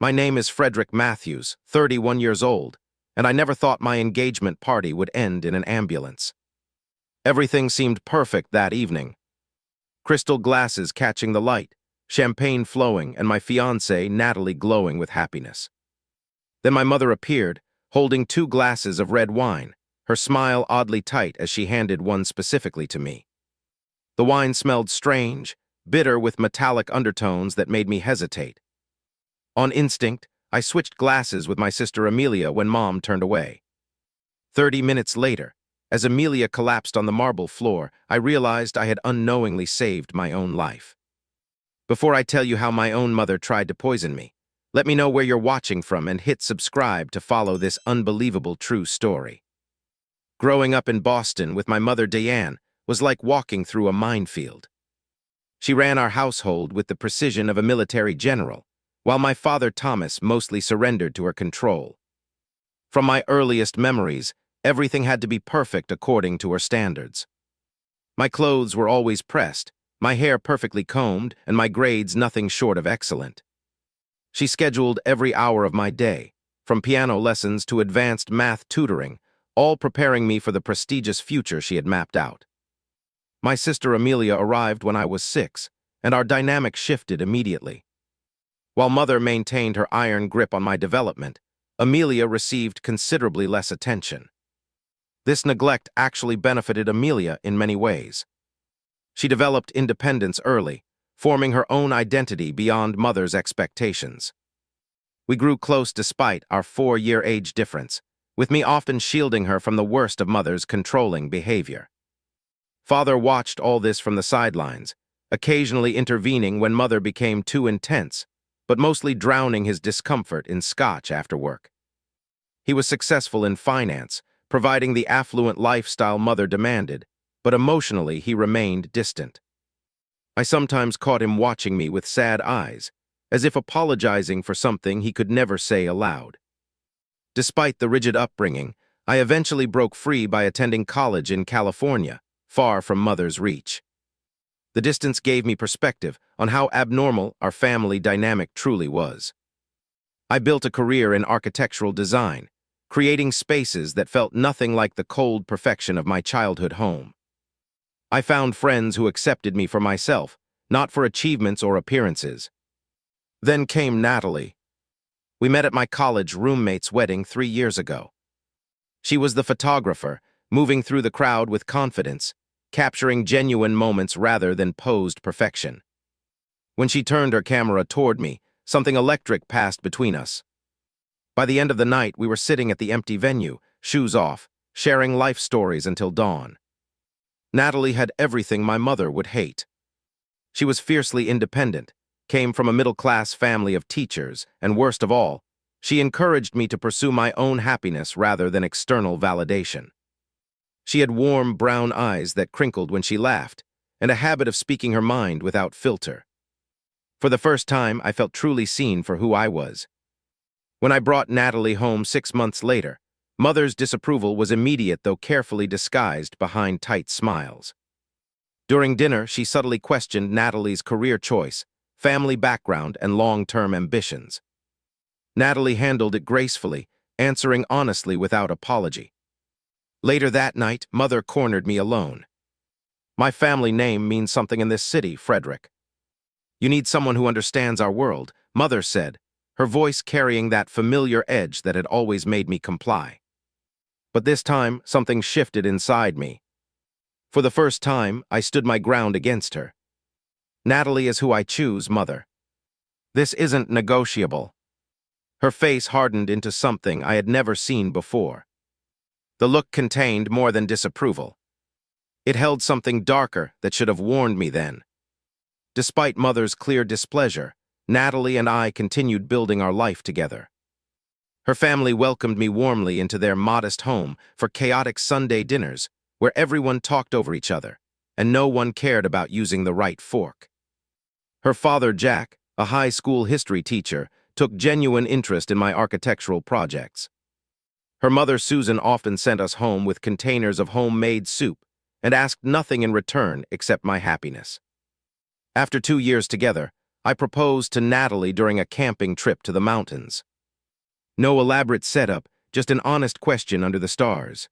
My name is Frederick Matthews, 31 years old, and I never thought my engagement party would end in an ambulance. Everything seemed perfect that evening. Crystal glasses catching the light, champagne flowing, and my fiancée, Natalie, glowing with happiness. Then my mother appeared, holding 2 glasses of red wine, her smile oddly tight as she handed one specifically to me. The wine smelled strange, bitter with metallic undertones that made me hesitate. On instinct, I switched glasses with my sister Amelia when Mom turned away. 30 minutes later, as Amelia collapsed on the marble floor, I realized I had unknowingly saved my own life. Before I tell you how my own mother tried to poison me, let me know where you're watching from and hit subscribe to follow this unbelievable true story. Growing up in Boston with my mother Diane was like walking through a minefield. She ran our household with the precision of a military general, while my father Thomas mostly surrendered to her control. From my earliest memories, everything had to be perfect according to her standards. My clothes were always pressed, my hair perfectly combed, and my grades nothing short of excellent. She scheduled every hour of my day, from piano lessons to advanced math tutoring, all preparing me for the prestigious future she had mapped out. My sister Amelia arrived when I was 6, and our dynamic shifted immediately. While Mother maintained her iron grip on my development, Amelia received considerably less attention. This neglect actually benefited Amelia in many ways. She developed independence early, forming her own identity beyond Mother's expectations. We grew close despite our 4-year age difference, with me often shielding her from the worst of Mother's controlling behavior. Father watched all this from the sidelines, occasionally intervening when Mother became too intense, but mostly drowning his discomfort in scotch after work. He was successful in finance, providing the affluent lifestyle Mother demanded, but emotionally he remained distant. I sometimes caught him watching me with sad eyes, as if apologizing for something he could never say aloud. Despite the rigid upbringing, I eventually broke free by attending college in California, far from Mother's reach. The distance gave me perspective on how abnormal our family dynamic truly was. I built a career in architectural design, creating spaces that felt nothing like the cold perfection of my childhood home. I found friends who accepted me for myself, not for achievements or appearances. Then came Natalie. We met at my college roommate's wedding 3 years ago. She was the photographer, moving through the crowd with confidence, capturing genuine moments rather than posed perfection. When she turned her camera toward me, something electric passed between us. By the end of the night, we were sitting at the empty venue, shoes off, sharing life stories until dawn. Natalie had everything my mother would hate. She was fiercely independent, came from a middle-class family of teachers, and worst of all, she encouraged me to pursue my own happiness rather than external validation. She had warm brown eyes that crinkled when she laughed, and a habit of speaking her mind without filter. For the first time, I felt truly seen for who I was. When I brought Natalie home 6 months later, Mother's disapproval was immediate though carefully disguised behind tight smiles. During dinner, she subtly questioned Natalie's career choice, family background, and long-term ambitions. Natalie handled it gracefully, answering honestly without apology. Later that night, Mother cornered me alone. "My family name means something in this city, Frederick. You need someone who understands our world," Mother said, her voice carrying that familiar edge that had always made me comply. But this time, something shifted inside me. For the first time, I stood my ground against her. "Natalie is who I choose, Mother. This isn't negotiable." Her face hardened into something I had never seen before. The look contained more than disapproval. It held something darker that should have warned me then. Despite Mother's clear displeasure, Natalie and I continued building our life together. Her family welcomed me warmly into their modest home for chaotic Sunday dinners, where everyone talked over each other, and no one cared about using the right fork. Her father, Jack, a high school history teacher, took genuine interest in my architectural projects. Her mother, Susan, often sent us home with containers of homemade soup and asked nothing in return except my happiness. After 2 years together, I proposed to Natalie during a camping trip to the mountains. No elaborate setup, just an honest question under the stars.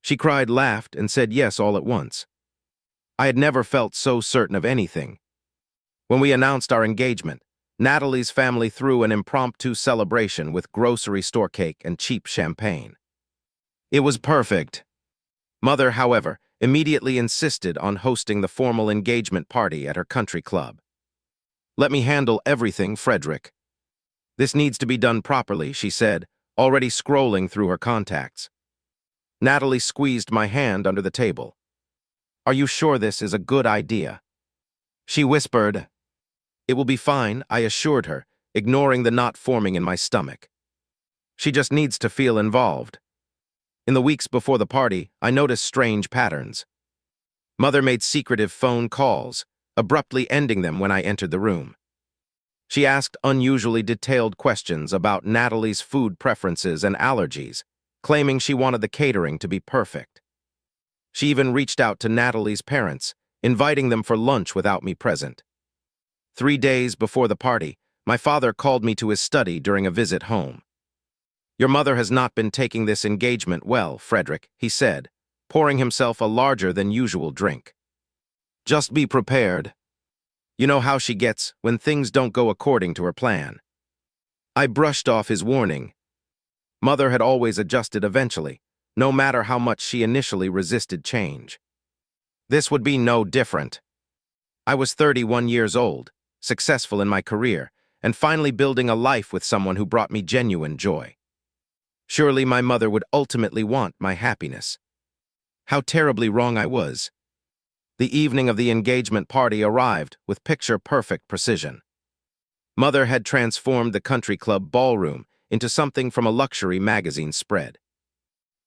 She cried, laughed, and said yes all at once. I had never felt so certain of anything. When we announced our engagement, Natalie's family threw an impromptu celebration with grocery store cake and cheap champagne. It was perfect. Mother, however, immediately insisted on hosting the formal engagement party at her country club. "Let me handle everything, Frederick. This needs to be done properly," she said, already scrolling through her contacts. Natalie squeezed my hand under the table. "Are you sure this is a good idea?" She whispered. "It will be fine," I assured her, ignoring the knot forming in my stomach. "She just needs to feel involved." In the weeks before the party, I noticed strange patterns. Mother made secretive phone calls, abruptly ending them when I entered the room. She asked unusually detailed questions about Natalie's food preferences and allergies, claiming she wanted the catering to be perfect. She even reached out to Natalie's parents, inviting them for lunch without me present. 3 days before the party, my father called me to his study during a visit home. "Your mother has not been taking this engagement well, Frederick," he said, pouring himself a larger-than-usual drink. "Just be prepared. You know how she gets when things don't go according to her plan." I brushed off his warning. Mother had always adjusted eventually, no matter how much she initially resisted change. This would be no different. I was 31 years old, successful in my career, and finally building a life with someone who brought me genuine joy. Surely my mother would ultimately want my happiness. How terribly wrong I was. The evening of the engagement party arrived with picture-perfect precision. Mother had transformed the country club ballroom into something from a luxury magazine spread.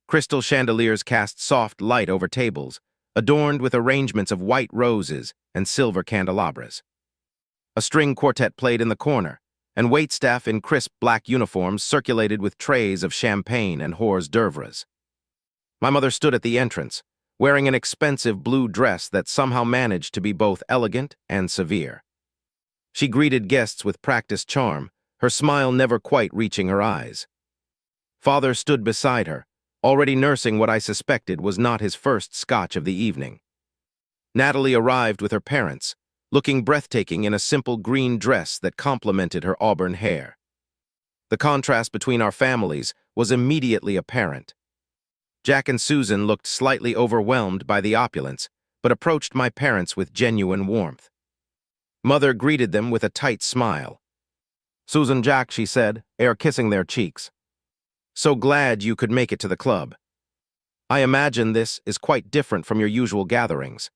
Crystal chandeliers cast soft light over tables, adorned with arrangements of white roses and silver candelabras. A string quartet played in the corner, and waitstaff in crisp black uniforms circulated with trays of champagne and hors d'oeuvres. My mother stood at the entrance, wearing an expensive blue dress that somehow managed to be both elegant and severe. She greeted guests with practiced charm, her smile never quite reaching her eyes. Father stood beside her, already nursing what I suspected was not his first scotch of the evening. Natalie arrived with her parents, looking breathtaking in a simple green dress that complemented her auburn hair. The contrast between our families was immediately apparent. Jack and Susan looked slightly overwhelmed by the opulence, but approached my parents with genuine warmth. Mother greeted them with a tight smile. "Susan, Jack," she said, ere kissing their cheeks. "So glad you could make it to the club. I imagine this is quite different from your usual gatherings."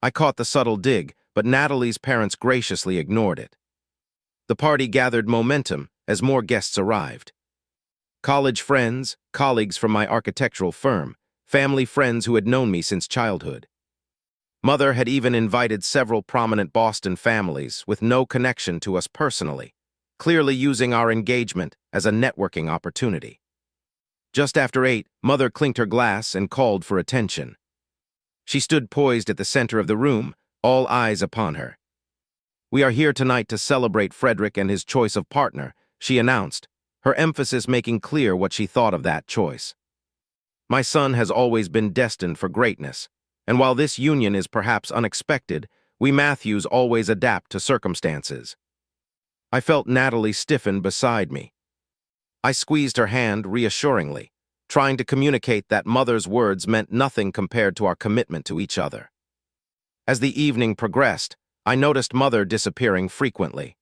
I caught the subtle dig, but Natalie's parents graciously ignored it. The party gathered momentum as more guests arrived. College friends, colleagues from my architectural firm, family friends who had known me since childhood. Mother had even invited several prominent Boston families with no connection to us personally, clearly using our engagement as a networking opportunity. Just after 8, Mother clinked her glass and called for attention. She stood poised at the center of the room, all eyes upon her. "We are here tonight to celebrate Frederick and his choice of partner," she announced, her emphasis making clear what she thought of that choice. "My son has always been destined for greatness, and while this union is perhaps unexpected, we Matthews always adapt to circumstances." I felt Natalie stiffen beside me. I squeezed her hand reassuringly, trying to communicate that Mother's words meant nothing compared to our commitment to each other. As the evening progressed, I noticed Mother disappearing frequently.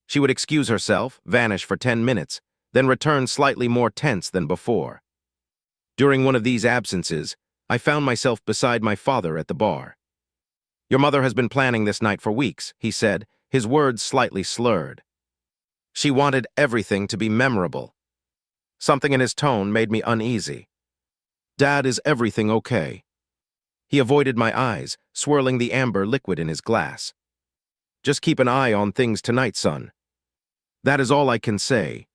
She would excuse herself, vanish for 10 minutes, then return slightly more tense than before. During one of these absences, I found myself beside my father at the bar. "Your mother has been planning this night for weeks," he said, his words slightly slurred. She wanted everything to be memorable. Something in his tone made me uneasy. "Dad, is everything okay?" He avoided my eyes, swirling the amber liquid in his glass. "Just keep an eye on things tonight, son." That is all I can say.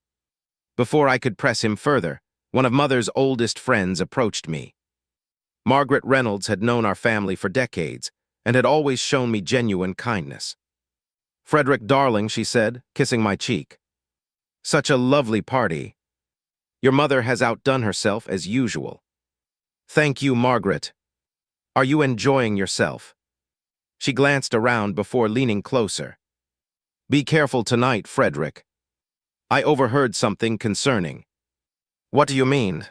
Before I could press him further, one of Mother's oldest friends approached me. Margaret Reynolds had known our family for decades and had always shown me genuine kindness. Frederick, darling, she said, kissing my cheek. Such a lovely party. Your mother has outdone herself as usual. Thank you, Margaret. Are you enjoying yourself? She glanced around before leaning closer. Be careful tonight, Frederick. I overheard something concerning. What do you mean?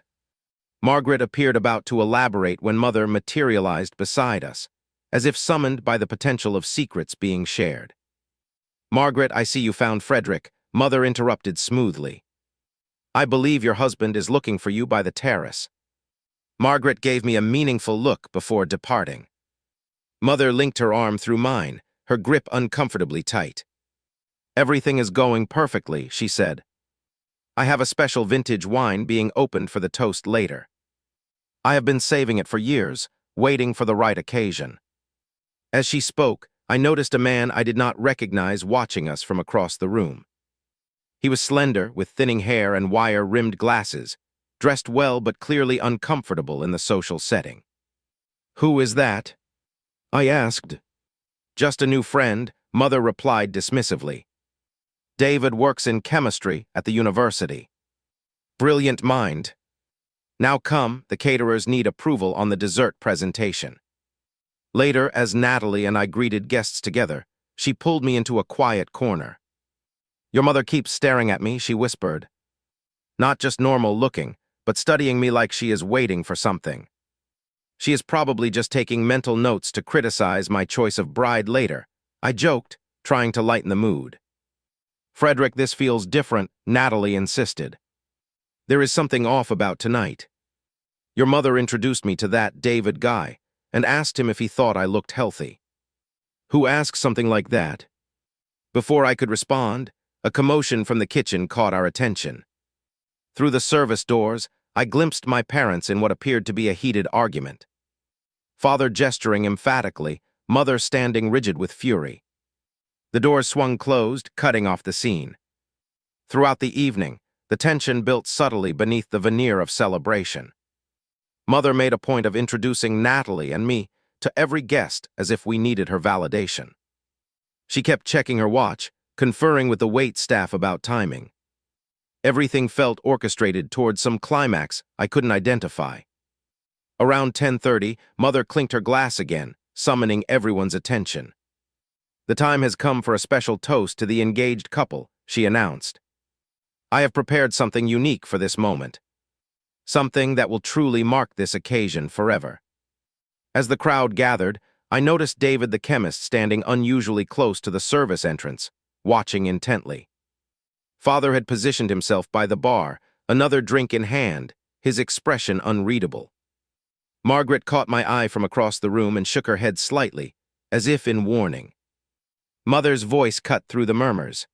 Margaret appeared about to elaborate when Mother materialized beside us, as if summoned by the potential of secrets being shared. Margaret, I see you found Frederick, Mother interrupted smoothly. I believe your husband is looking for you by the terrace. Margaret gave me a meaningful look before departing. Mother linked her arm through mine, her grip uncomfortably tight. Everything is going perfectly, she said. I have a special vintage wine being opened for the toast later. I have been saving it for years, waiting for the right occasion. As she spoke, I noticed a man I did not recognize watching us from across the room. He was slender, with thinning hair and wire-rimmed glasses, dressed well but clearly uncomfortable in the social setting. Who is that? I asked. Just a new friend, Mother replied dismissively. David works in chemistry at the university. Brilliant mind. Now come, the caterers need approval on the dessert presentation. Later, as Natalie and I greeted guests together, she pulled me into a quiet corner. Your mother keeps staring at me, she whispered. Not just normal looking, but studying me like she is waiting for something. She is probably just taking mental notes to criticize my choice of bride later, I joked, trying to lighten the mood. Frederick, this feels different, Natalie insisted. There is something off about tonight. Your mother introduced me to that David guy and asked him if he thought I looked healthy. Who asks something like that? Before I could respond, a commotion from the kitchen caught our attention. Through the service doors, I glimpsed my parents in what appeared to be a heated argument. Father gesturing emphatically, Mother standing rigid with fury. The doors swung closed, cutting off the scene. Throughout the evening, the tension built subtly beneath the veneer of celebration. Mother made a point of introducing Natalie and me to every guest as if we needed her validation. She kept checking her watch, conferring with the wait staff about timing. Everything felt orchestrated towards some climax I couldn't identify. Around 10:30, Mother clinked her glass again, summoning everyone's attention. The time has come for a special toast to the engaged couple, she announced. I have prepared something unique for this moment. Something that will truly mark this occasion forever. As the crowd gathered, I noticed David the chemist standing unusually close to the service entrance, watching intently. Father had positioned himself by the bar, another drink in hand, his expression unreadable. Margaret caught my eye from across the room and shook her head slightly, as if in warning. Mother's voice cut through the murmurs.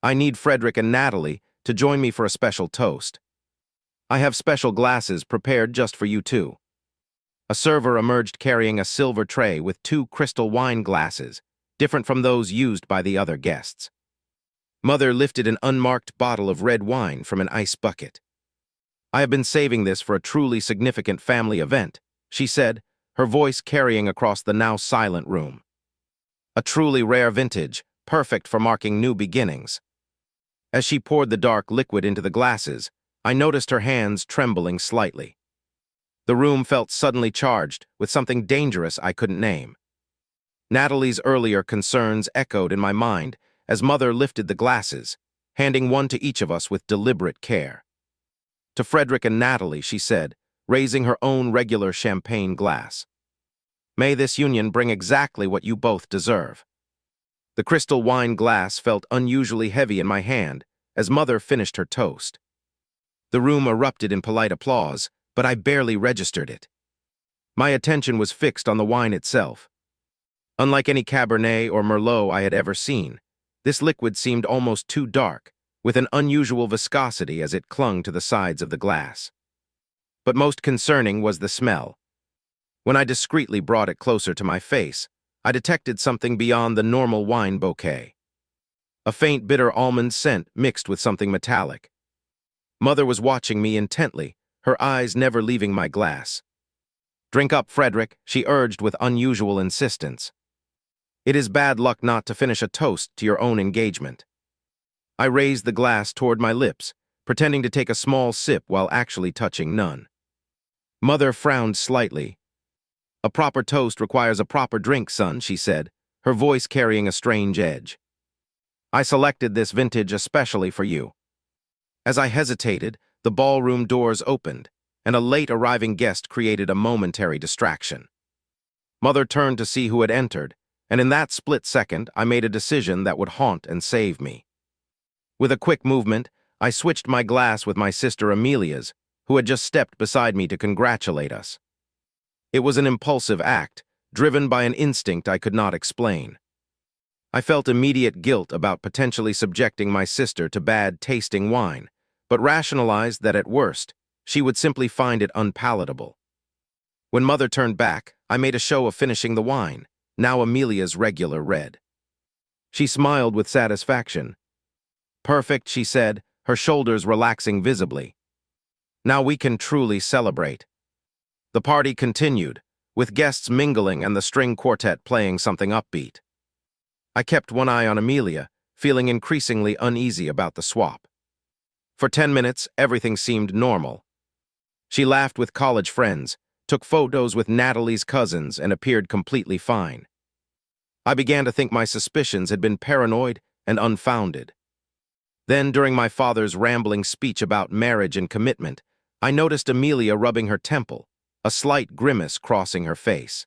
I need Frederick and Natalie to join me for a special toast. I have special glasses prepared just for you two. A server emerged carrying a silver tray with 2 crystal wine glasses, different from those used by the other guests. Mother lifted an unmarked bottle of red wine from an ice bucket. I have been saving this for a truly significant family event, she said, her voice carrying across the now silent room. A truly rare vintage, perfect for marking new beginnings. As she poured the dark liquid into the glasses, I noticed her hands trembling slightly. The room felt suddenly charged with something dangerous I couldn't name. Natalie's earlier concerns echoed in my mind as Mother lifted the glasses, handing one to each of us with deliberate care. To Frederick and Natalie, she said, raising her own regular champagne glass. May this union bring exactly what you both deserve. The crystal wine glass felt unusually heavy in my hand as Mother finished her toast. The room erupted in polite applause, but I barely registered it. My attention was fixed on the wine itself. Unlike any Cabernet or Merlot I had ever seen, this liquid seemed almost too dark, with an unusual viscosity as it clung to the sides of the glass. But most concerning was the smell. When I discreetly brought it closer to my face, I detected something beyond the normal wine bouquet. A faint bitter almond scent mixed with something metallic. Mother was watching me intently, her eyes never leaving my glass. Drink up, Frederick, she urged with unusual insistence. It is bad luck not to finish a toast to your own engagement. I raised the glass toward my lips, pretending to take a small sip while actually touching none. Mother frowned slightly. A proper toast requires a proper drink, son, she said, her voice carrying a strange edge. I selected this vintage especially for you. As I hesitated, the ballroom doors opened, and a late-arriving guest created a momentary distraction. Mother turned to see who had entered, and in that split second, I made a decision that would haunt and save me. With a quick movement, I switched my glass with my sister Amelia's, who had just stepped beside me to congratulate us. It was an impulsive act, driven by an instinct I could not explain. I felt immediate guilt about potentially subjecting my sister to bad-tasting wine, but rationalized that at worst, she would simply find it unpalatable. When Mother turned back, I made a show of finishing the wine, now Amelia's regular red. She smiled with satisfaction. Perfect, she said, her shoulders relaxing visibly. Now we can truly celebrate. The party continued, with guests mingling and the string quartet playing something upbeat. I kept one eye on Amelia, feeling increasingly uneasy about the swap. For 10 minutes, everything seemed normal. She laughed with college friends, took photos with Natalie's cousins, and appeared completely fine. I began to think my suspicions had been paranoid and unfounded. Then, during my father's rambling speech about marriage and commitment, I noticed Amelia rubbing her temple, a slight grimace crossing her face.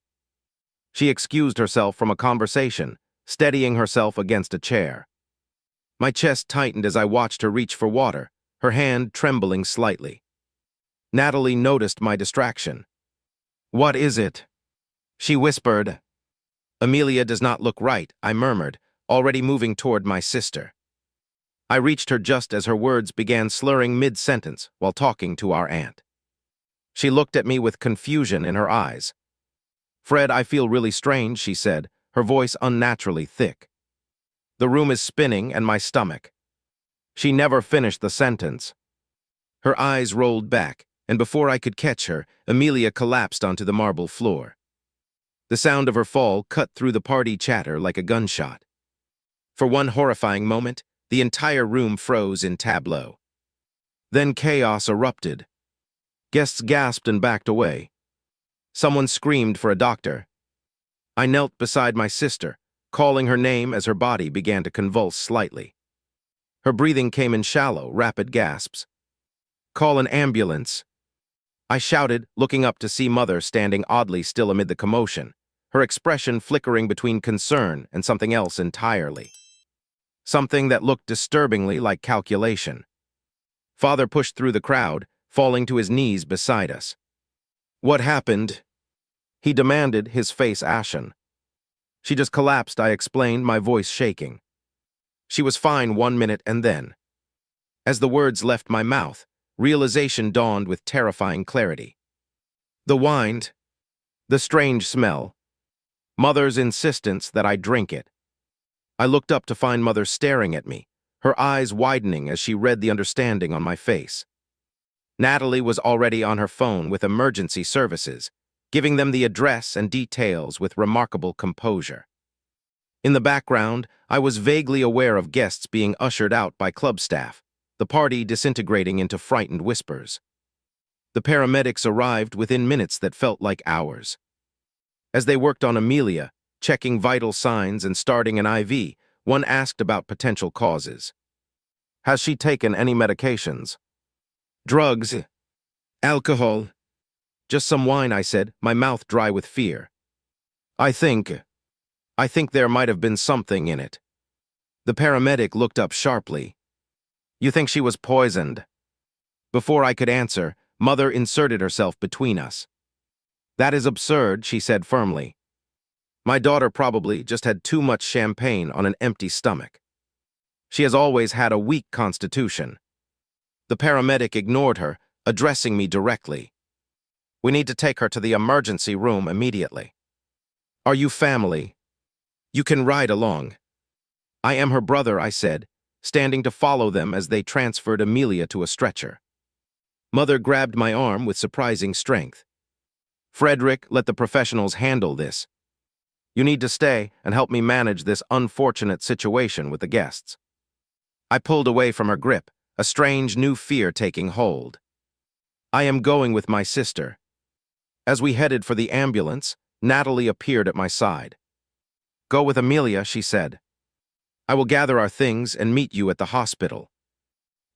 She excused herself from a conversation, steadying herself against a chair. My chest tightened as I watched her reach for water, her hand trembling slightly. Natalie noticed my distraction. "What is it?" she whispered. "Amelia does not look right," I murmured, already moving toward my sister. I reached her just as her words began slurring mid-sentence while talking to our aunt. She looked at me with confusion in her eyes. "Fred, I feel really strange," she said, her voice unnaturally thick. "The room is spinning and my stomach." She never finished the sentence. Her eyes rolled back, and before I could catch her, Amelia collapsed onto the marble floor. The sound of her fall cut through the party chatter like a gunshot. For one horrifying moment, the entire room froze in tableau. Then chaos erupted. Guests gasped and backed away. Someone screamed for a doctor. I knelt beside my sister, calling her name as her body began to convulse slightly. Her breathing came in shallow, rapid gasps. "Call an ambulance," I shouted, looking up to see Mother standing oddly still amid the commotion, her expression flickering between concern and something else entirely. Something that looked disturbingly like calculation. Father pushed through the crowd, falling to his knees beside us. "What happened?" he demanded, his face ashen. "She just collapsed," I explained, my voice shaking. "She was fine 1 minute and then." As the words left my mouth, realization dawned with terrifying clarity. The wine, the strange smell, Mother's insistence that I drink it. I looked up to find Mother staring at me, her eyes widening as she read the understanding on my face. Natalie was already on her phone with emergency services, giving them the address and details with remarkable composure. In the background, I was vaguely aware of guests being ushered out by club staff, the party disintegrating into frightened whispers. The paramedics arrived within minutes that felt like hours. As they worked on Amelia, checking vital signs and starting an IV, one asked about potential causes. "Has she taken any medications?" "Drugs. Alcohol." "Just some wine," I said, my mouth dry with fear. I think there might have been something in it." The paramedic looked up sharply. "You think she was poisoned?" Before I could answer, Mother inserted herself between us. "That is absurd," she said firmly. "My daughter probably just had too much champagne on an empty stomach. She has always had a weak constitution." The paramedic ignored her, addressing me directly. "We need to take her to the emergency room immediately." "Are you family? You can ride along." "I am her brother," I said, standing to follow them as they transferred Amelia to a stretcher. Mother grabbed my arm with surprising strength. "Frederick, let the professionals handle this." You need to stay and help me manage this unfortunate situation with the guests." I pulled away from her grip, a strange new fear taking hold. "I am going with my sister." As we headed for the ambulance, Natalie appeared at my side. "Go with Amelia," she said. "I will gather our things and meet you at the hospital."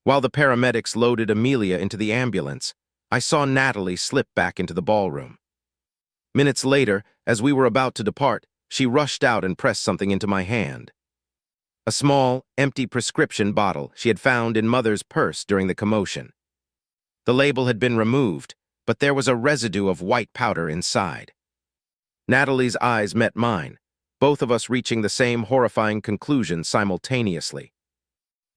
While the paramedics loaded Amelia into the ambulance, I saw Natalie slip back into the ballroom. Minutes later, as we were about to depart, she rushed out and pressed something into my hand. A small, empty prescription bottle she had found in Mother's purse during the commotion. The label had been removed, but there was a residue of white powder inside. Natalie's eyes met mine, both of us reaching the same horrifying conclusion simultaneously.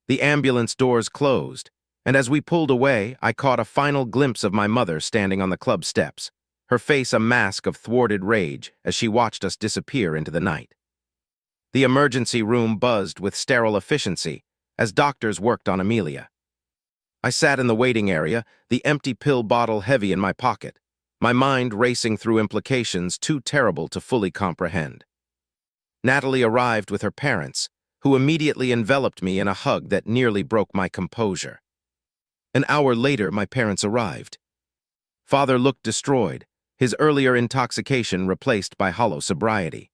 The ambulance doors closed, and as we pulled away, I caught a final glimpse of my mother standing on the club steps, her face a mask of thwarted rage as she watched us disappear into the night. The emergency room buzzed with sterile efficiency as doctors worked on Amelia. I sat in the waiting area, the empty pill bottle heavy in my pocket, my mind racing through implications too terrible to fully comprehend. Natalie arrived with her parents, who immediately enveloped me in a hug that nearly broke my composure. An hour later, my parents arrived. Father looked destroyed, his earlier intoxication replaced by hollow sobriety.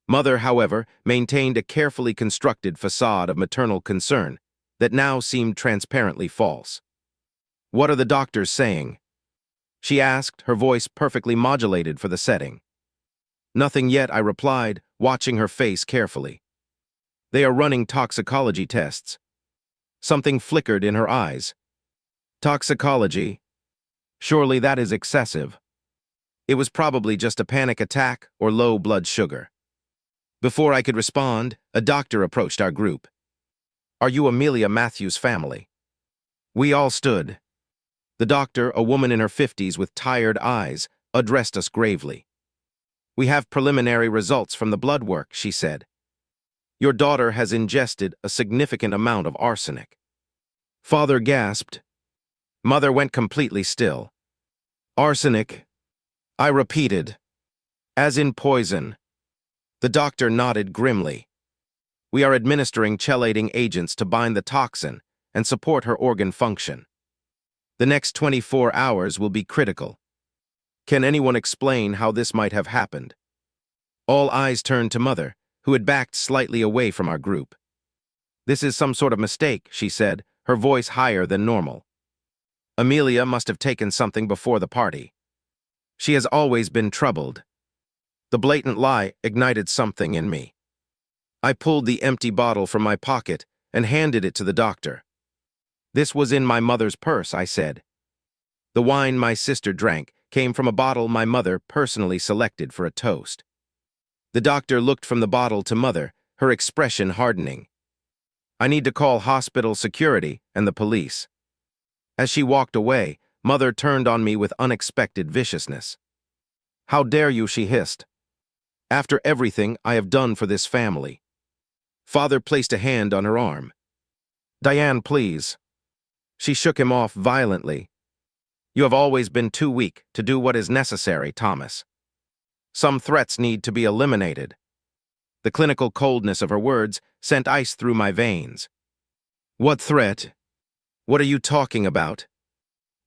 Mother, however, maintained a carefully constructed facade of maternal concern that now seemed transparently false. "What are the doctors saying?" she asked, her voice perfectly modulated for the setting. "Nothing yet," I replied, watching her face carefully. "They are running toxicology tests." Something flickered in her eyes. "Toxicology? Surely that is excessive." It was probably just a panic attack or low blood sugar. Before I could respond, a doctor approached our group. "Are you Amelia Matthews' family?" We all stood. The doctor, a woman in her 50s with tired eyes, addressed us gravely. "We have preliminary results from the blood work," she said. "Your daughter has ingested a significant amount of arsenic." Father gasped. Mother went completely still. "Arsenic?" I repeated. "As in poison." The doctor nodded grimly. "We are administering chelating agents to bind the toxin and support her organ function. The next 24 hours will be critical. Can anyone explain how this might have happened?" All eyes turned to Mother, who had backed slightly away from our group. "This is some sort of mistake," she said, her voice higher than normal. "Amelia must have taken something before the party. She has always been troubled." The blatant lie ignited something in me. I pulled the empty bottle from my pocket and handed it to the doctor. "This was in my mother's purse," I said. The wine my sister drank came from a bottle my mother personally selected for a toast. The doctor looked from the bottle to Mother, her expression hardening. "I need to call hospital security and the police." As she walked away, Mother turned on me with unexpected viciousness. "How dare you," she hissed. "After everything I have done for this family." Father placed a hand on her arm. "Diane, please." She shook him off violently. "You have always been too weak to do what is necessary, Thomas. Some threats need to be eliminated." The clinical coldness of her words sent ice through my veins. "What threat? What are you talking about?"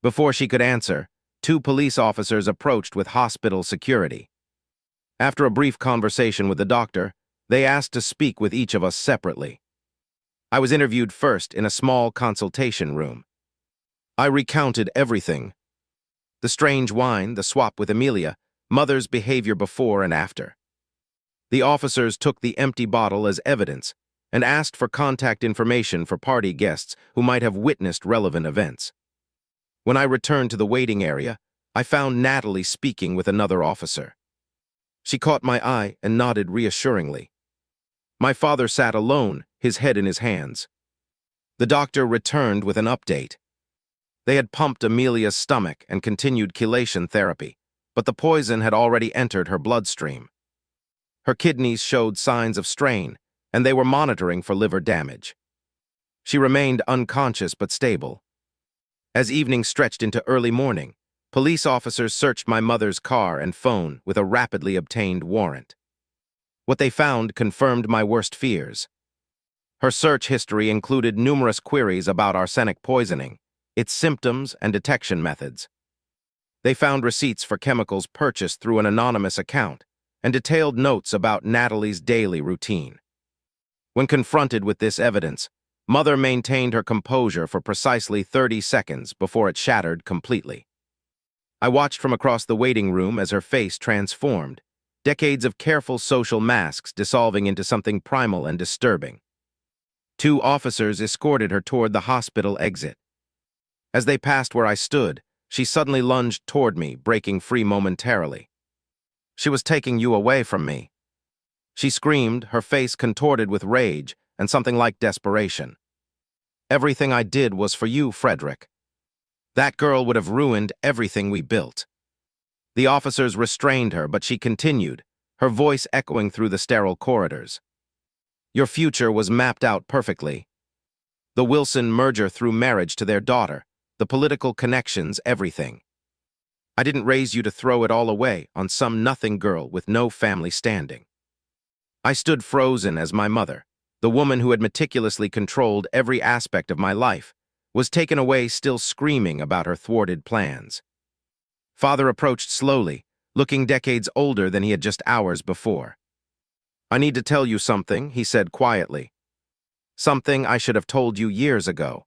Before she could answer, 2 police officers approached with hospital security. After a brief conversation with the doctor, they asked to speak with each of us separately. I was interviewed first in a small consultation room. I recounted everything. The strange wine, the swap with Amelia, Mother's behavior before and after. The officers took the empty bottle as evidence and asked for contact information for party guests who might have witnessed relevant events. When I returned to the waiting area, I found Natalie speaking with another officer. She caught my eye and nodded reassuringly. My father sat alone, his head in his hands. The doctor returned with an update. They had pumped Amelia's stomach and continued chelation therapy, but the poison had already entered her bloodstream. Her kidneys showed signs of strain, and they were monitoring for liver damage. She remained unconscious but stable. As evening stretched into early morning, police officers searched my mother's car and phone with a rapidly obtained warrant. What they found confirmed my worst fears. Her search history included numerous queries about arsenic poisoning, its symptoms and detection methods. They found receipts for chemicals purchased through an anonymous account and detailed notes about Natalie's daily routine. When confronted with this evidence, Mother maintained her composure for precisely 30 seconds before it shattered completely. I watched from across the waiting room as her face transformed, decades of careful social masks dissolving into something primal and disturbing. 2 officers escorted her toward the hospital exit. As they passed where I stood, she suddenly lunged toward me, breaking free momentarily. "She was taking you away from me," she screamed, her face contorted with rage and something like desperation. "Everything I did was for you, Frederick. That girl would have ruined everything we built." The officers restrained her, but she continued, her voice echoing through the sterile corridors. "Your future was mapped out perfectly. The Wilson merger through marriage to their daughter, the political connections, everything. I didn't raise you to throw it all away on some nothing girl with no family standing." I stood frozen as my mother, the woman who had meticulously controlled every aspect of my life, was taken away, still screaming about her thwarted plans. Father approached slowly, looking decades older than he had just hours before. "I need to tell you something," he said quietly. "Something I should have told you years ago."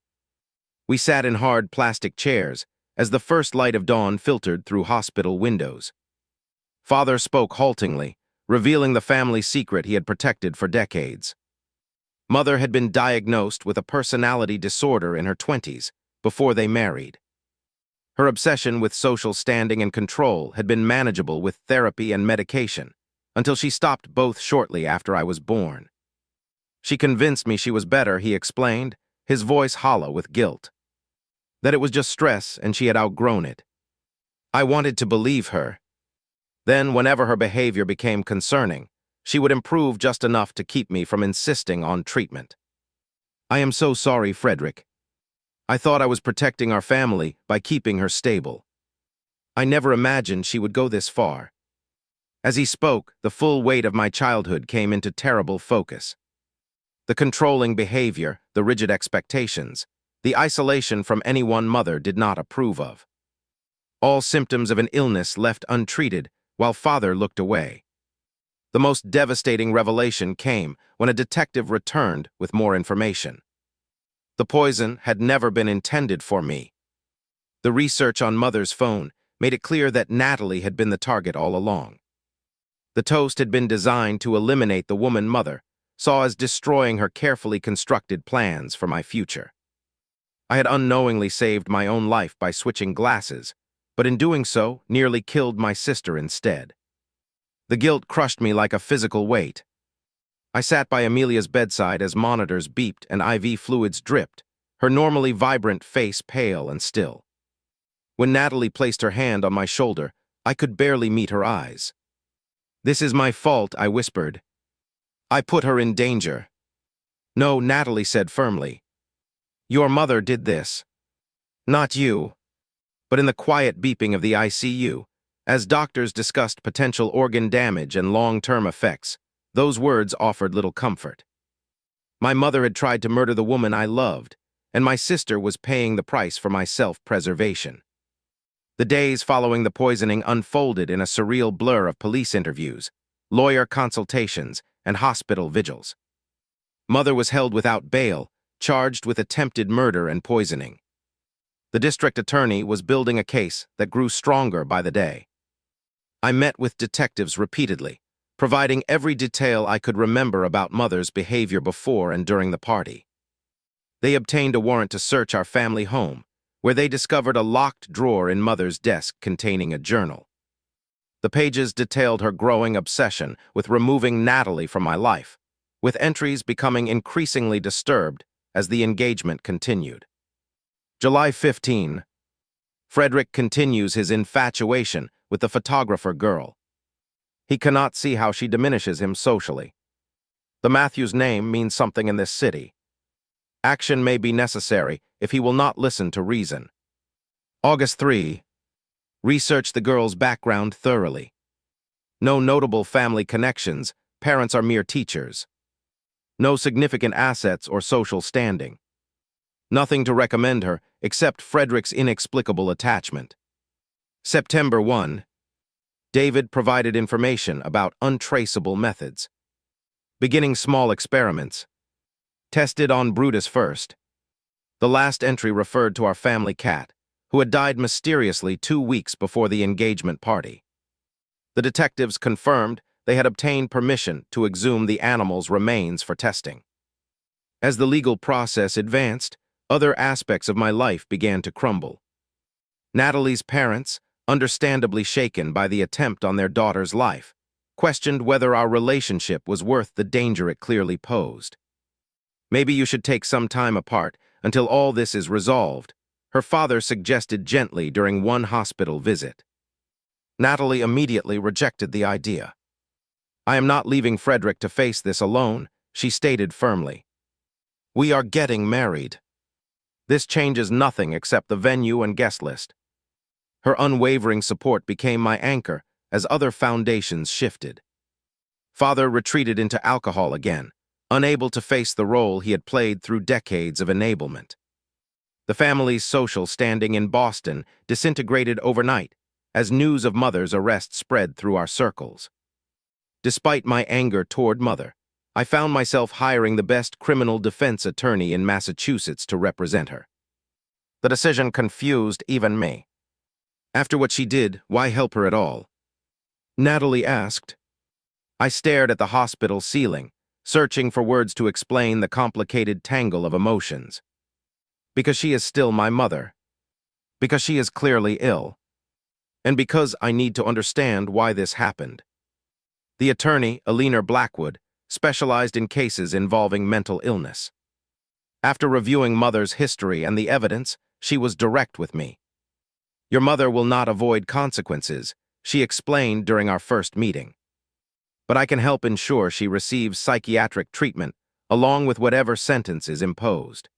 We sat in hard plastic chairs as the first light of dawn filtered through hospital windows. Father spoke haltingly, revealing the family secret he had protected for decades. Mother had been diagnosed with a personality disorder in her 20s, before they married. Her obsession with social standing and control had been manageable with therapy and medication, until she stopped both shortly after I was born. "She convinced me she was better," he explained, his voice hollow with guilt. "That it was just stress and she had outgrown it. I wanted to believe her. Then, whenever her behavior became concerning, she would improve just enough to keep me from insisting on treatment. I am so sorry, Frederick. I thought I was protecting our family by keeping her stable. I never imagined she would go this far." As he spoke, the full weight of my childhood came into terrible focus. The controlling behavior, the rigid expectations, the isolation from any one mother did not approve of. All symptoms of an illness left untreated while Father looked away. The most devastating revelation came when a detective returned with more information. The poison had never been intended for me. The research on Mother's phone made it clear that Natalie had been the target all along. The toast had been designed to eliminate the woman Mother saw as destroying her carefully constructed plans for my future. I had unknowingly saved my own life by switching glasses, but in doing so, nearly killed my sister instead. The guilt crushed me like a physical weight. I sat by Amelia's bedside as monitors beeped and IV fluids dripped, her normally vibrant face pale and still. When Natalie placed her hand on my shoulder, I could barely meet her eyes. "This is my fault," I whispered. "I put her in danger." "No," Natalie said firmly. "Your mother did this. Not you." But in the quiet beeping of the ICU, as doctors discussed potential organ damage and long-term effects, those words offered little comfort. My mother had tried to murder the woman I loved, and my sister was paying the price for my self-preservation. The days following the poisoning unfolded in a surreal blur of police interviews, lawyer consultations, and hospital vigils. Mother was held without bail, charged with attempted murder and poisoning. The district attorney was building a case that grew stronger by the day. I met with detectives repeatedly, providing every detail I could remember about Mother's behavior before and during the party. They obtained a warrant to search our family home, where they discovered a locked drawer in Mother's desk containing a journal. The pages detailed her growing obsession with removing Natalie from my life, with entries becoming increasingly disturbed as the engagement continued. July 15. Frederick continues his infatuation with the photographer girl. He cannot see how she diminishes him socially. The Matthews name means something in this city. Action may be necessary if he will not listen to reason. August 3. Research the girl's background thoroughly. No notable family connections, parents are mere teachers. No significant assets or social standing. Nothing to recommend her except Frederick's inexplicable attachment. September 1. David provided information about untraceable methods. Beginning small experiments. Tested on Brutus first. The last entry referred to our family cat, who had died mysteriously 2 weeks before the engagement party. The detectives confirmed they had obtained permission to exhume the animal's remains for testing. As the legal process advanced, other aspects of my life began to crumble. Natalie's parents, understandably shaken by the attempt on their daughter's life, questioned whether our relationship was worth the danger it clearly posed. "Maybe you should take some time apart until all this is resolved," her father suggested gently during one hospital visit. Natalie immediately rejected the idea. "I am not leaving Frederick to face this alone," she stated firmly. "We are getting married. This changes nothing except the venue and guest list." Her unwavering support became my anchor as other foundations shifted. Father retreated into alcohol again, unable to face the role he had played through decades of enablement. The family's social standing in Boston disintegrated overnight as news of Mother's arrest spread through our circles. Despite my anger toward Mother, I found myself hiring the best criminal defense attorney in Massachusetts to represent her. The decision confused even me. After what she did, why help her at all? Natalie asked. I stared at the hospital ceiling, searching for words to explain the complicated tangle of emotions. Because she is still my mother. Because she is clearly ill. And because I need to understand why this happened. The attorney, Alina Blackwood, specialized in cases involving mental illness. After reviewing Mother's history and the evidence, she was direct with me. "Your mother will not avoid consequences," she explained during our first meeting. "But I can help ensure she receives psychiatric treatment, along with whatever sentence is imposed.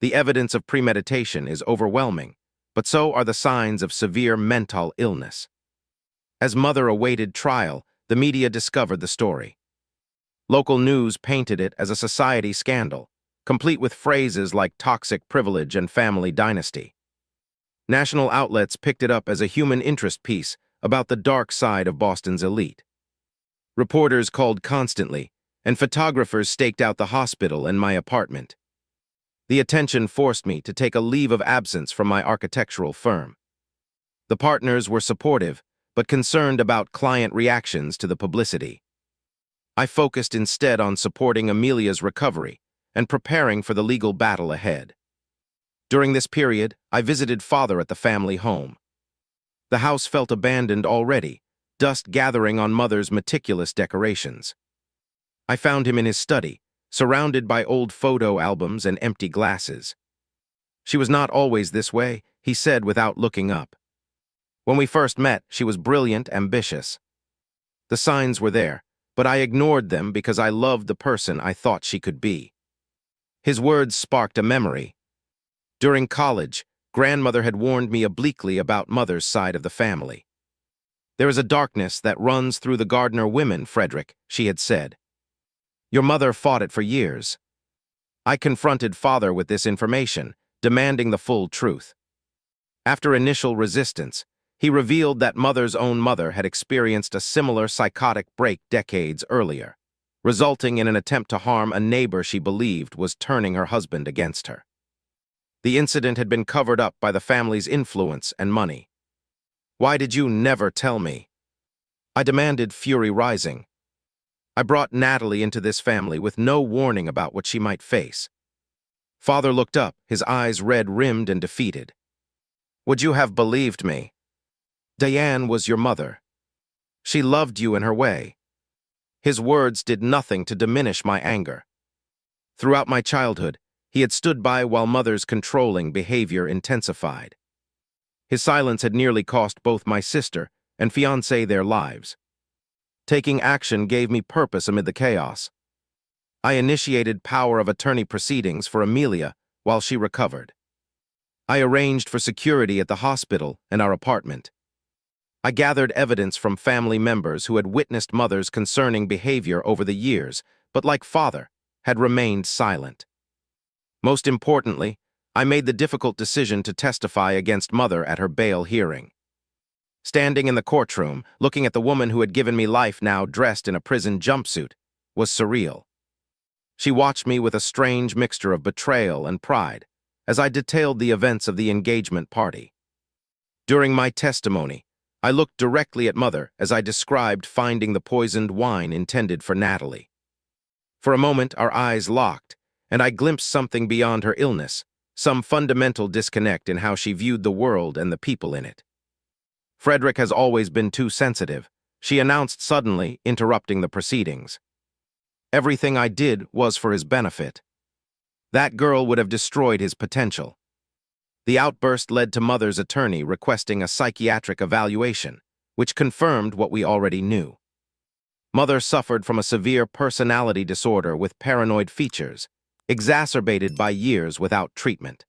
The evidence of premeditation is overwhelming, but so are the signs of severe mental illness." As Mother awaited trial, the media discovered the story. Local news painted it as a society scandal, complete with phrases like toxic privilege and family dynasty. National outlets picked it up as a human interest piece about the dark side of Boston's elite. Reporters called constantly, and photographers staked out the hospital and my apartment. The attention forced me to take a leave of absence from my architectural firm. The partners were supportive, but concerned about client reactions to the publicity. I focused instead on supporting Amelia's recovery and preparing for the legal battle ahead. During this period, I visited Father at the family home. The house felt abandoned already, dust gathering on Mother's meticulous decorations. I found him in his study, surrounded by old photo albums and empty glasses. "She was not always this way," he said without looking up. "When we first met, she was brilliant, ambitious. The signs were there, but I ignored them because I loved the person I thought she could be." His words sparked a memory. During college, Grandmother had warned me obliquely about Mother's side of the family. "There is a darkness that runs through the Gardner women, Frederick," she had said. "Your mother fought it for years." I confronted Father with this information, demanding the full truth. After initial resistance, he revealed that Mother's own mother had experienced a similar psychotic break decades earlier, resulting in an attempt to harm a neighbor she believed was turning her husband against her. The incident had been covered up by the family's influence and money. "Why did you never tell me?" I demanded, fury rising. I brought Natalie into this family with no warning about what she might face. Father looked up, his eyes red-rimmed and defeated. "Would you have believed me? Diane was your mother. She loved you in her way." His words did nothing to diminish my anger. Throughout my childhood, he had stood by while Mother's controlling behavior intensified. His silence had nearly cost both my sister and fiancée their lives. Taking action gave me purpose amid the chaos. I initiated power of attorney proceedings for Amelia while she recovered. I arranged for security at the hospital and our apartment. I gathered evidence from family members who had witnessed Mother's concerning behavior over the years, but like Father, had remained silent. Most importantly, I made the difficult decision to testify against Mother at her bail hearing. Standing in the courtroom, looking at the woman who had given me life now dressed in a prison jumpsuit, was surreal. She watched me with a strange mixture of betrayal and pride as I detailed the events of the engagement party. During my testimony, I looked directly at Mother as I described finding the poisoned wine intended for Natalie. For a moment, our eyes locked, and I glimpsed something beyond her illness, some fundamental disconnect in how she viewed the world and the people in it. Frederick has always been too sensitive, she announced suddenly, interrupting the proceedings. Everything I did was for his benefit. That girl would have destroyed his potential. The outburst led to Mother's attorney requesting a psychiatric evaluation, which confirmed what we already knew. Mother suffered from a severe personality disorder with paranoid features, exacerbated by years without treatment.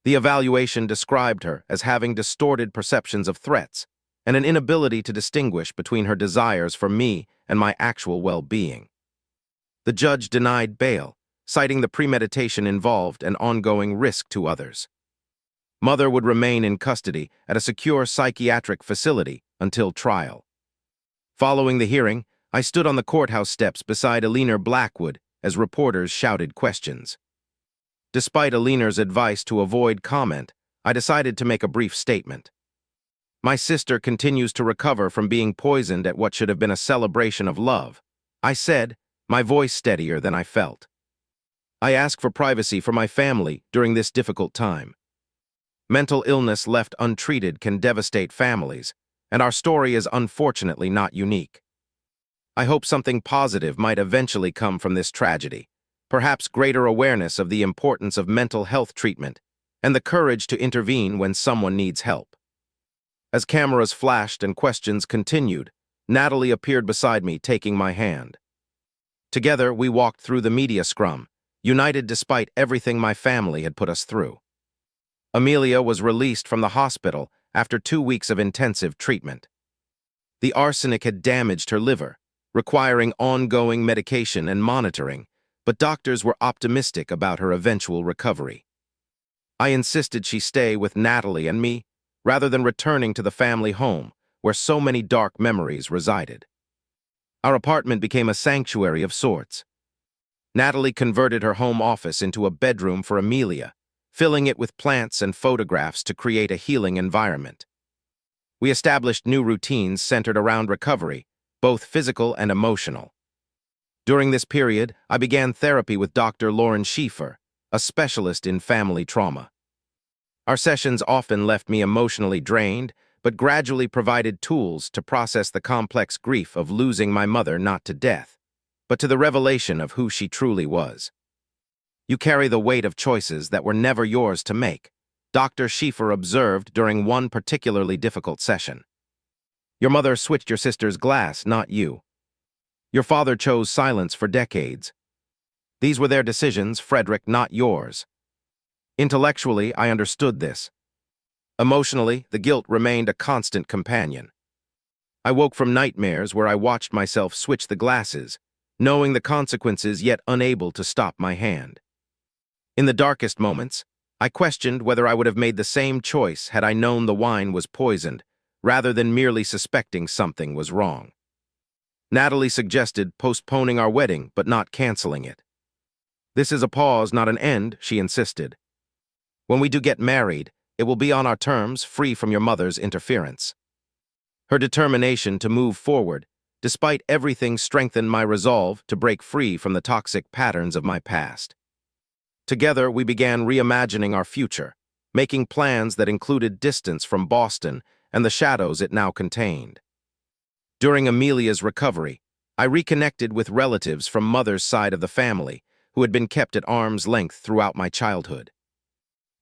The evaluation described her as having distorted perceptions of threats and an inability to distinguish between her desires for me and my actual well-being. The judge denied bail, citing the premeditation involved and ongoing risk to others. Mother would remain in custody at a secure psychiatric facility until trial. Following the hearing, I stood on the courthouse steps beside Eleanor Blackwood as reporters shouted questions. Despite Eleanor's advice to avoid comment, I decided to make a brief statement. My sister continues to recover from being poisoned at what should have been a celebration of love, I said, my voice steadier than I felt. I ask for privacy for my family during this difficult time. Mental illness left untreated can devastate families, and our story is unfortunately not unique. I hope something positive might eventually come from this tragedy, perhaps greater awareness of the importance of mental health treatment and the courage to intervene when someone needs help. As cameras flashed and questions continued, Natalie appeared beside me, taking my hand. Together, we walked through the media scrum, united despite everything my family had put us through. Amelia was released from the hospital after 2 weeks of intensive treatment. The arsenic had damaged her liver, requiring ongoing medication and monitoring, but doctors were optimistic about her eventual recovery. I insisted she stay with Natalie and me, rather than returning to the family home, where so many dark memories resided. Our apartment became a sanctuary of sorts. Natalie converted her home office into a bedroom for Amelia, filling it with plants and photographs to create a healing environment. We established new routines centered around recovery, both physical and emotional. During this period, I began therapy with Dr. Lauren Schieffer, a specialist in family trauma. Our sessions often left me emotionally drained, but gradually provided tools to process the complex grief of losing my mother not to death, but to the revelation of who she truly was. You carry the weight of choices that were never yours to make, Dr. Schieffer observed during one particularly difficult session. Your mother switched your sister's glass, not you. Your father chose silence for decades. These were their decisions, Frederick, not yours. Intellectually, I understood this. Emotionally, the guilt remained a constant companion. I woke from nightmares where I watched myself switch the glasses, knowing the consequences yet unable to stop my hand. In the darkest moments, I questioned whether I would have made the same choice had I known the wine was poisoned, rather than merely suspecting something was wrong. Natalie suggested postponing our wedding but not canceling it. This is a pause, not an end, she insisted. When we do get married, it will be on our terms, free from your mother's interference. Her determination to move forward, despite everything, strengthened my resolve to break free from the toxic patterns of my past. Together, we began reimagining our future, making plans that included distance from Boston and the shadows it now contained. During Amelia's recovery, I reconnected with relatives from Mother's side of the family who had been kept at arm's length throughout my childhood.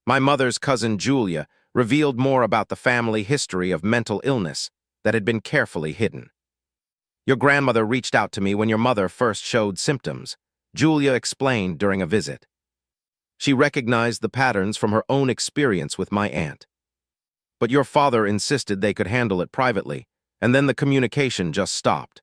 My mother's cousin Julia revealed more about the family history of mental illness that had been carefully hidden. Your grandmother reached out to me when your mother first showed symptoms, Julia explained during a visit. She recognized the patterns from her own experience with my aunt. but your father insisted they could handle it privately, and then the communication just stopped.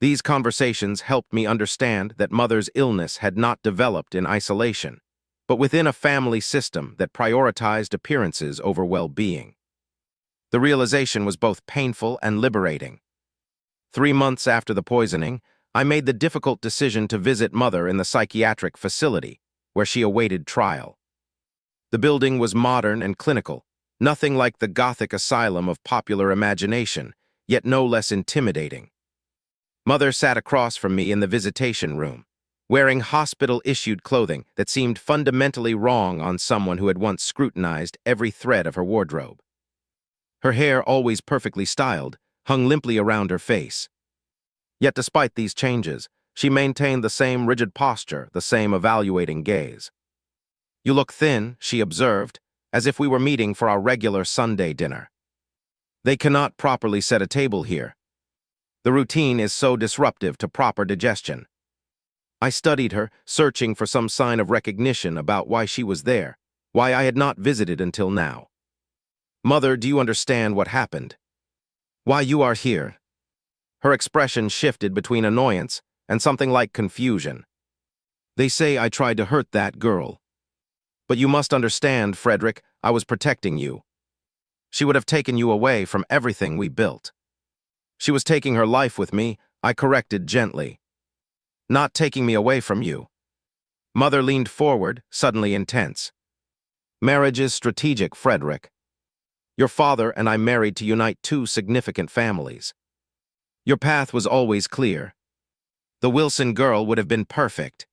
These conversations helped me understand that mother's illness had not developed in isolation, but within a family system that prioritized appearances over well-being. The realization was both painful and liberating. 3 months after the poisoning, I made the difficult decision to visit mother in the psychiatric facility, where she awaited trial. The building was modern and clinical, nothing like the Gothic asylum of popular imagination, yet no less intimidating. Mother sat across from me in the visitation room, wearing hospital-issued clothing that seemed fundamentally wrong on someone who had once scrutinized every thread of her wardrobe. Her hair, always perfectly styled, hung limply around her face. Yet despite these changes, she maintained the same rigid posture, the same evaluating gaze. "You look thin," she observed, as if we were meeting for our regular Sunday dinner. "They cannot properly set a table here. The routine is so disruptive to proper digestion." I studied her, searching for some sign of recognition about why she was there, why I had not visited until now. "Mother, do you understand what happened? Why you are here?" Her expression shifted between annoyance and something like confusion. "They say I tried to hurt that girl. But you must understand, Frederick, I was protecting you. She would have taken you away from everything we built. She was taking her life with me," I corrected gently. "Not taking me away from you." Mother leaned forward, suddenly intense. "Marriage is strategic, Frederick. Your father and I married to unite two significant families. Your path was always clear. The Wilson girl would have been perfect.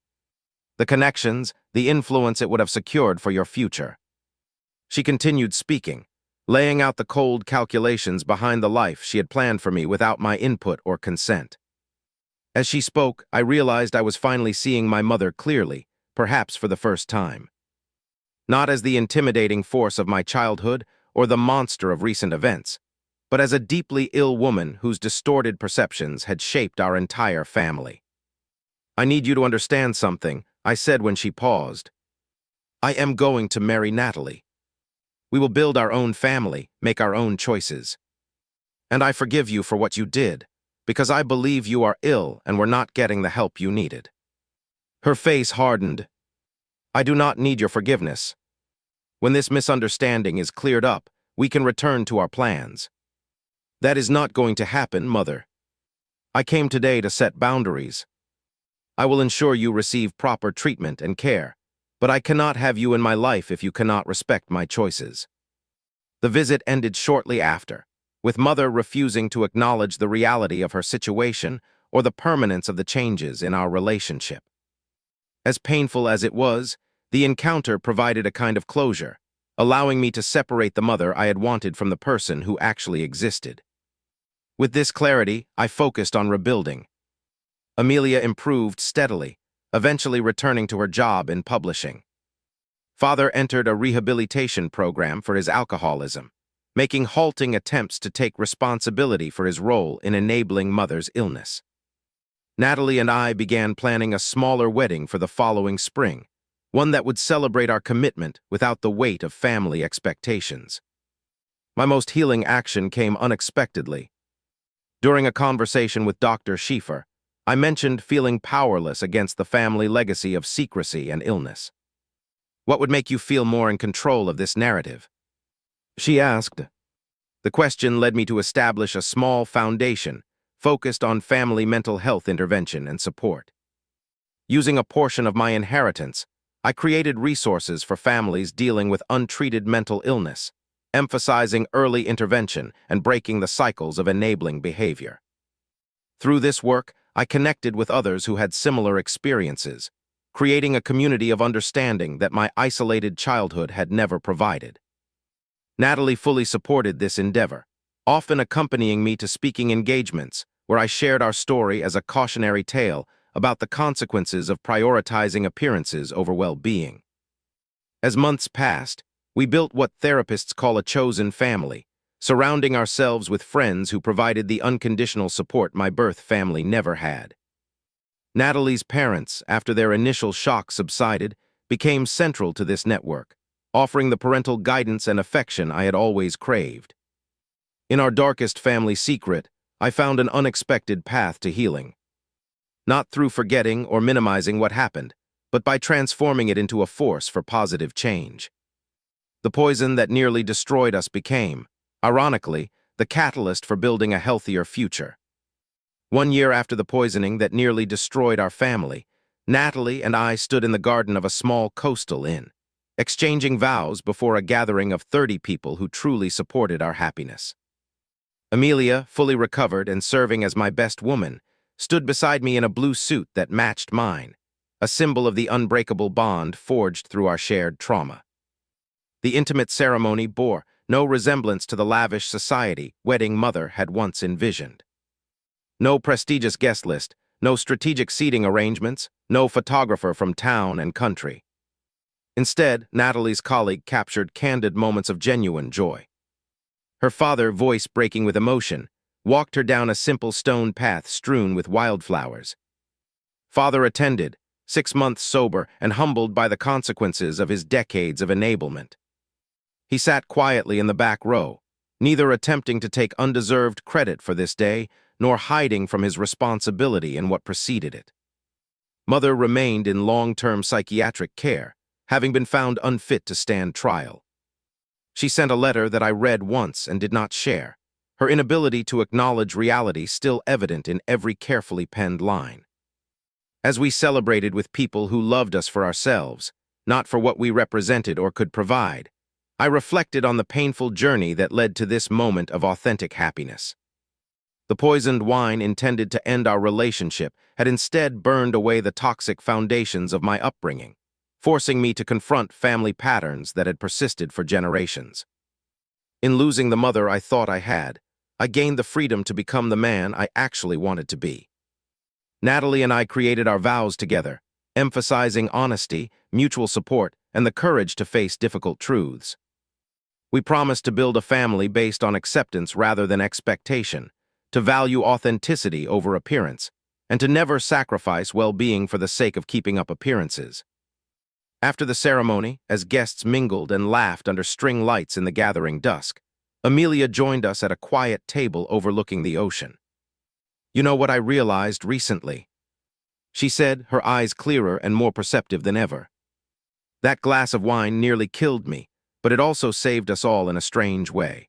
The connections, the influence it would have secured for your future." She continued speaking, laying out the cold calculations behind the life she had planned for me without my input or consent. As she spoke, I realized I was finally seeing my mother clearly, perhaps for the first time. Not as the intimidating force of my childhood or the monster of recent events, but as a deeply ill woman whose distorted perceptions had shaped our entire family. "I need you to understand something," I said when she paused. "I am going to marry Natalie. We will build our own family, make our own choices. And I forgive you for what you did, because I believe you are ill and were not getting the help you needed." Her face hardened. "I do not need your forgiveness. When this misunderstanding is cleared up, we can return to our plans." "That is not going to happen, Mother. I came today to set boundaries. I will ensure you receive proper treatment and care, but I cannot have you in my life if you cannot respect my choices." The visit ended shortly after, with Mother refusing to acknowledge the reality of her situation or the permanence of the changes in our relationship. As painful as it was, the encounter provided a kind of closure, allowing me to separate the mother I had wanted from the person who actually existed. With this clarity, I focused on rebuilding. Amelia improved steadily, eventually returning to her job in publishing. Father entered a rehabilitation program for his alcoholism, making halting attempts to take responsibility for his role in enabling Mother's illness. Natalie and I began planning a smaller wedding for the following spring, one that would celebrate our commitment without the weight of family expectations. My most healing action came unexpectedly. During a conversation with Dr. Schiefer, I mentioned feeling powerless against the family legacy of secrecy and illness. "What would make you feel more in control of this narrative?" she asked. The question led me to establish a small foundation focused on family mental health intervention and support. Using a portion of my inheritance, I created resources for families dealing with untreated mental illness, emphasizing early intervention and breaking the cycles of enabling behavior. Through this work, I connected with others who had similar experiences, creating a community of understanding that my isolated childhood had never provided. Natalie fully supported this endeavor, often accompanying me to speaking engagements where I shared our story as a cautionary tale about the consequences of prioritizing appearances over well-being. As months passed, we built what therapists call a chosen family, surrounding ourselves with friends who provided the unconditional support my birth family never had. Natalie's parents, after their initial shock subsided, became central to this network, offering the parental guidance and affection I had always craved. In our darkest family secret, I found an unexpected path to healing. Not through forgetting or minimizing what happened, but by transforming it into a force for positive change. The poison that nearly destroyed us became, ironically, the catalyst for building a healthier future. 1 year after the poisoning that nearly destroyed our family, Natalie and I stood in the garden of a small coastal inn, exchanging vows before a gathering of 30 people who truly supported our happiness. Amelia, fully recovered and serving as my best woman, stood beside me in a blue suit that matched mine, a symbol of the unbreakable bond forged through our shared trauma. The intimate ceremony bore no resemblance to the lavish society wedding mother had once envisioned. No prestigious guest list, no strategic seating arrangements, no photographer from town and country. Instead, Natalie's colleague captured candid moments of genuine joy. Her father, voice breaking with emotion, walked her down a simple stone path strewn with wildflowers. Father attended, 6 months sober and humbled by the consequences of his decades of enablement. He sat quietly in the back row, neither attempting to take undeserved credit for this day, nor hiding from his responsibility in what preceded it. Mother remained in long-term psychiatric care, having been found unfit to stand trial. She sent a letter that I read once and did not share, her inability to acknowledge reality still evident in every carefully penned line. As we celebrated with people who loved us for ourselves, not for what we represented or could provide, I reflected on the painful journey that led to this moment of authentic happiness. The poisoned wine intended to end our relationship had instead burned away the toxic foundations of my upbringing, forcing me to confront family patterns that had persisted for generations. In losing the mother I thought I had, I gained the freedom to become the man I actually wanted to be. Natalie and I created our vows together, emphasizing honesty, mutual support, and the courage to face difficult truths. We promised to build a family based on acceptance rather than expectation, to value authenticity over appearance, and to never sacrifice well-being for the sake of keeping up appearances. After the ceremony, as guests mingled and laughed under string lights in the gathering dusk, Amelia joined us at a quiet table overlooking the ocean. "You know what I realized recently?" she said, her eyes clearer and more perceptive than ever. "That glass of wine nearly killed me, but it also saved us all in a strange way.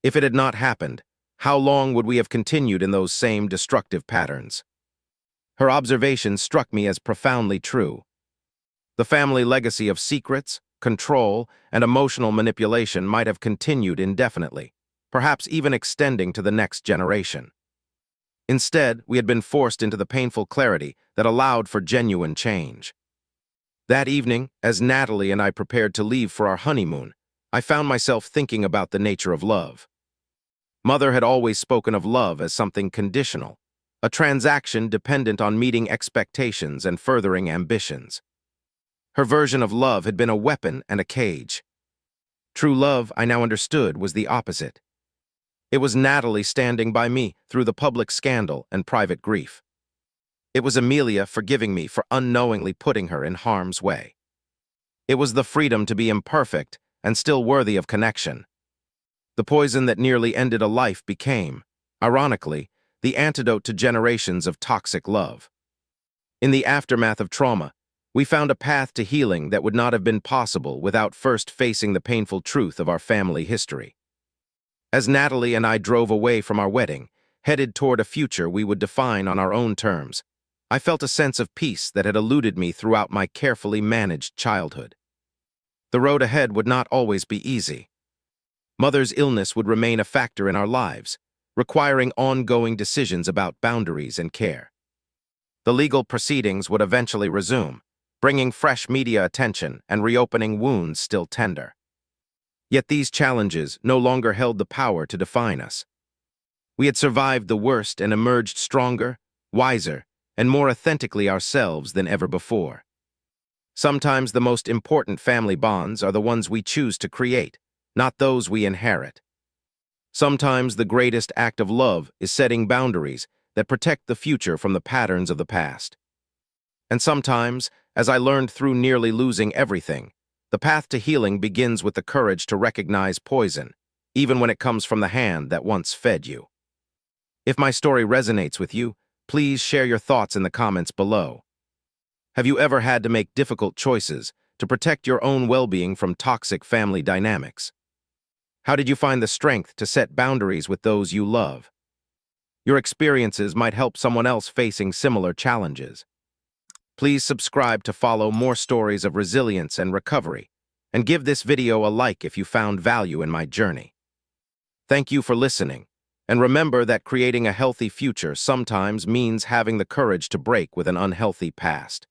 If it had not happened, how long would we have continued in those same destructive patterns?" Her observation struck me as profoundly true. The family legacy of secrets, control, and emotional manipulation might have continued indefinitely, perhaps even extending to the next generation. Instead, we had been forced into the painful clarity that allowed for genuine change. That evening, as Natalie and I prepared to leave for our honeymoon, I found myself thinking about the nature of love. Mother had always spoken of love as something conditional, a transaction dependent on meeting expectations and furthering ambitions. Her version of love had been a weapon and a cage. True love, I now understood, was the opposite. It was Natalie standing by me through the public scandal and private grief. It was Amelia forgiving me for unknowingly putting her in harm's way. It was the freedom to be imperfect and still worthy of connection. The poison that nearly ended a life became, ironically, the antidote to generations of toxic love. In the aftermath of trauma, we found a path to healing that would not have been possible without first facing the painful truth of our family history. As Natalie and I drove away from our wedding, headed toward a future we would define on our own terms, I felt a sense of peace that had eluded me throughout my carefully managed childhood. The road ahead would not always be easy. Mother's illness would remain a factor in our lives, requiring ongoing decisions about boundaries and care. The legal proceedings would eventually resume, bringing fresh media attention and reopening wounds still tender. Yet these challenges no longer held the power to define us. We had survived the worst and emerged stronger, wiser, and more authentically ourselves than ever before. Sometimes the most important family bonds are the ones we choose to create, not those we inherit. Sometimes the greatest act of love is setting boundaries that protect the future from the patterns of the past. And sometimes, as I learned through nearly losing everything, The path to healing begins with the courage to recognize poison, even when it comes from the hand that once fed you. If my story resonates with you, please share your thoughts in the comments below. Have you ever had to make difficult choices to protect your own well-being from toxic family dynamics? How did you find the strength to set boundaries with those you love? Your experiences might help someone else facing similar challenges. Please subscribe to follow more stories of resilience and recovery, and give this video a like if you found value in my journey. Thank you for listening, and remember that creating a healthy future sometimes means having the courage to break with an unhealthy past.